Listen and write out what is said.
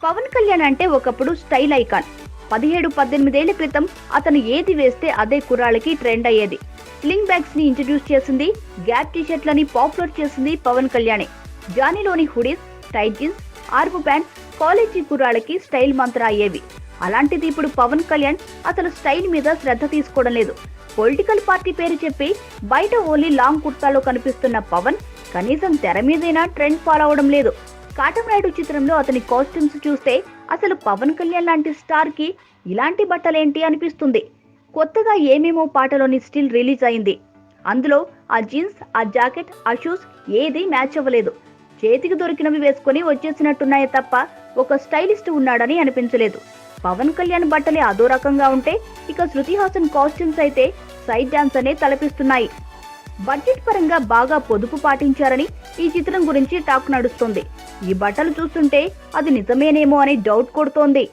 పవన్ కళ్యాణ్ అంటే ఒకప్పుడు style icon. 17-18 ఏళ్ల క్రితం అతను ఏది వేస్తే అదే కుర్రాళ్ళకి ట్రెండ్ అయ్యేది. స్లింగ్ బ్యాగ్స్ ని ఇంట్రడ్యూస్ చేసింది, గ్యాప్ టీషర్ట్లని పాపులర్ చేసింది పవన్ కళ్యాణే. జానీలోని హుడీస్, టైట్ జీన్స్, ఆర్పు ప్యాంట్స్ కాలేజీ కుర్రాళ్ళకి స్టైల్ మంత్ర అయ్యేవి. అలాంటిది ఇప్పుడు పవన్ కళ్యాణ్ అసలు స్టైల్ మీద శ్రద్ధ తీసుకోవడం లేదు. పొలిటికల్ పార్టీ పేరు చెప్పి బయట ఓన్లీ లాంగ్ కుర్తాలో కనిపిస్తున్న పవన్ కనీసం తెర మీదైనా ట్రెండ్ ఫాలో అవడం లేదు. కాటమరాయుడు చిత్రంలో అతని కాస్ట్యూమ్స్ చూస్తే అసలు పవన్ కళ్యాణ్ లాంటి స్టార్ కి ఇలాంటి బట్టలేంటి అనిపిస్తుంది. కొత్తగా ఏమేమో పాటలోని స్టిల్ రిలీజ్ అయింది. అందులో ఆ జీన్స్, ఆ జాకెట్, ఆ షూస్ ఏది మ్యాచ్ అవ్వలేదు. చేతికి దొరికినవి వేసుకుని వచ్చేసినట్టున్నాయే తప్ప ఒక స్టైలిస్ట్ ఉన్నాడని అనిపించలేదు. పవన్ కళ్యాణ్ బట్టలే అదో రకంగా ఉంటే ఇక శృతి హాసన్ కాస్ట్యూమ్స్ అయితే సైడ్ డాన్స్ అనే తలపిస్తున్నాయి. బడ్జెట్ పరంగా బాగా పొదుపు పాటించారని ఈ చిత్రం గురించి టాక్ నడుస్తోంది. ఈ బట్టలు చూస్తుంటే అది నిజమేనేమో అని డౌట్ కొడుతోంది.